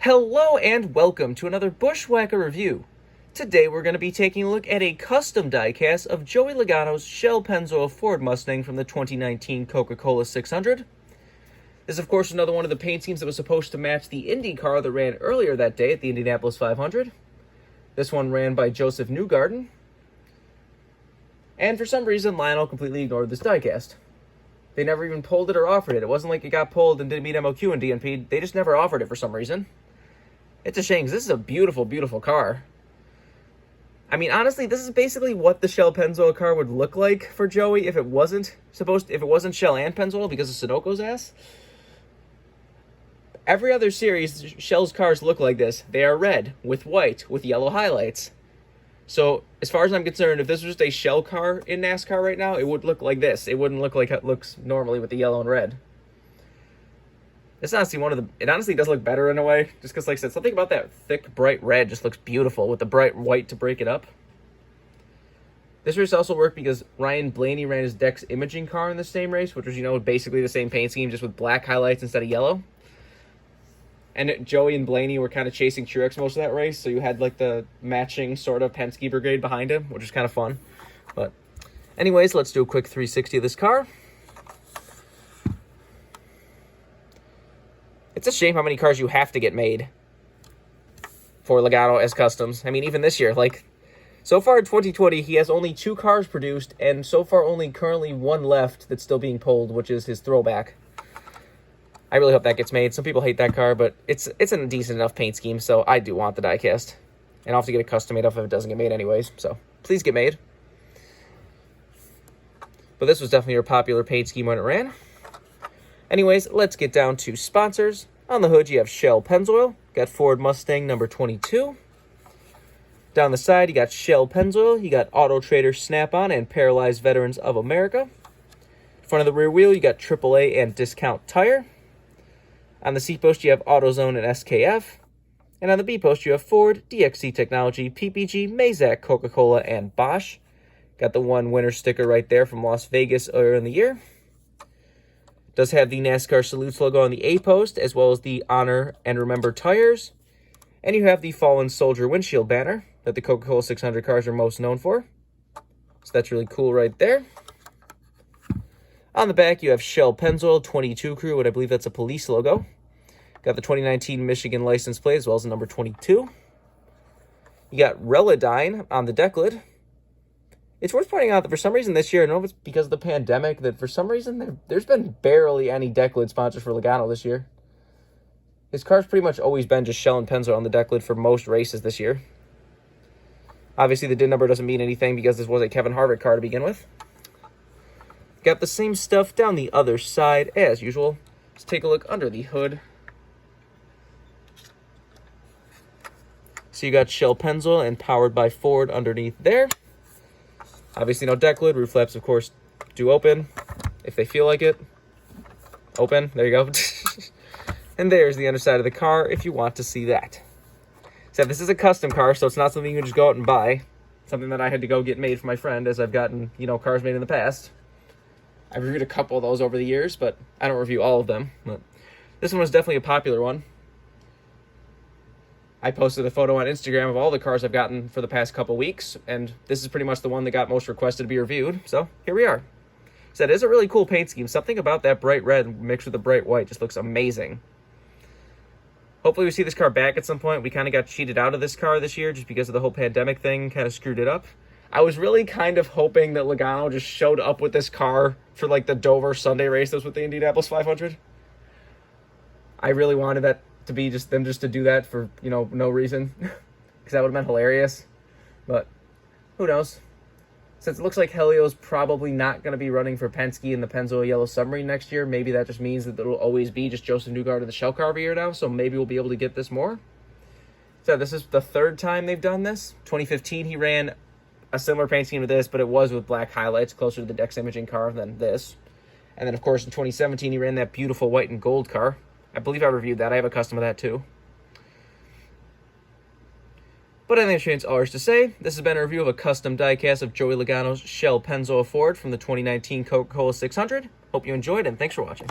Hello and welcome to another Bushwhacker review. Today we're going to be taking a look at a custom diecast of Joey Logano's Shell-Pennzoil Ford Mustang from the 2019 Coca-Cola 600. This is of course another one of the paint schemes that was supposed to match the Indy car that ran earlier that day at the Indianapolis 500. This one ran by Joseph Newgarden. And for some reason Lionel completely ignored this diecast. They never even pulled it or offered it. It wasn't like it got pulled and didn't meet MOQ and DNP. They just never offered it for some reason. It's a shame because this is a beautiful, beautiful car. I mean, honestly, this is basically what the Shell-Pennzoil car would look like for Joey if it wasn't Shell and Pennzoil because of Sunoco's ass. Every other series, Shell's cars look like this. They are red with white with yellow highlights. So, as far as I'm concerned, if this was just a Shell car in NASCAR right now, it would look like this. It wouldn't look like it looks normally with the yellow and red. It's honestly it honestly does look better in a way, just because, like I said, something about that thick, bright red just looks beautiful with the bright white to break it up. This race also worked because Ryan Blaney ran his Dex imaging car in the same race, which was, basically the same paint scheme, just with black highlights instead of yellow. And Joey and Blaney were kind of chasing Truex most of that race, so you had, like, the matching sort of Penske brigade behind him, which was kind of fun. But anyways, let's do a quick 360 of this car. It's a shame how many cars you have to get made for Logano as customs. I mean, even this year, like, so far in 2020, he has only 2 cars produced, and so far only currently 1 left that's still being pulled, which is his throwback. I really hope that gets made. Some people hate that car, but it's a decent enough paint scheme, so I do want the diecast. And I'll have to get a custom made up if it doesn't get made anyways, so please get made. But this was definitely a popular paint scheme when it ran. Anyways, let's get down to sponsors. On the hood, you have Shell-Pennzoil. Got Ford Mustang number 22. Down the side, you got Shell-Pennzoil. You got Auto Trader Snap-On and Paralyzed Veterans of America. Front of the rear wheel, you got AAA and Discount Tire. On the C post, you have AutoZone and SKF. And on the B post, you have Ford, DXC Technology, PPG, Mazak, Coca-Cola, and Bosch. Got the one winner sticker right there from Las Vegas earlier in the year. Does have the NASCAR Salutes logo on the A post, as well as the Honor and Remember tires. And you have the Fallen Soldier windshield banner that the Coca-Cola 600 cars are most known for. So that's really cool right there. On the back, you have Shell-Pennzoil 22 Crew, and I believe that's a police logo. Got the 2019 Michigan license plate, as well as the number 22. You got Relodyne on the deck lid. It's worth pointing out that for some reason this year, I don't know if it's because of the pandemic, that for some reason there's been barely any deck lid sponsors for Logano this year. His car's pretty much always been just Shell and Pennzoil on the deck lid for most races this year. Obviously, the DIN number doesn't mean anything because this was a Kevin Harvick car to begin with. Got the same stuff down the other side as usual. Let's take a look under the hood. So you got Shell-Pennzoil and Powered by Ford underneath there. Obviously no deck lid. Roof flaps, of course, do open if they feel like it. Open. There you go. And there's the underside of the car if you want to see that. So this is a custom car, so it's not something you can just go out and buy. Something that I had to go get made for my friend, as I've gotten, cars made in the past. I've reviewed a couple of those over the years, but I don't review all of them. But this one was definitely a popular one. I posted a photo on Instagram of all the cars I've gotten for the past couple weeks, and this is pretty much the one that got most requested to be reviewed, so here we are. So it is a really cool paint scheme. Something about that bright red mixed with the bright white just looks amazing. Hopefully we see this car back at some point. We kind of got cheated out of this car this year just because of the whole pandemic thing, kind of screwed it up. I was really kind of hoping that Logano just showed up with this car for like the Dover Sunday race that was with the Indianapolis 500. I really wanted that to be just them just to do that for, no reason. Because that would have been hilarious. But who knows? Since it looks like Helio's probably not going to be running for Penske in the Pennzoil Yellow Submarine next year, maybe that just means that it'll always be just Joseph Newgarden in the Shell car every year now, so maybe we'll be able to get this more. So this is the 3rd time they've done this. 2015, he ran a similar paint scheme to this, but it was with black highlights, closer to the Dex imaging car than this. And then, of course, in 2017, he ran that beautiful white and gold car. I believe I reviewed that. I have a custom of that, too. But I think that's all there is to say. This has been a review of a custom diecast of Joey Logano's Shell-Pennzoil Ford from the 2019 Coca-Cola 600. Hope you enjoyed, and thanks for watching.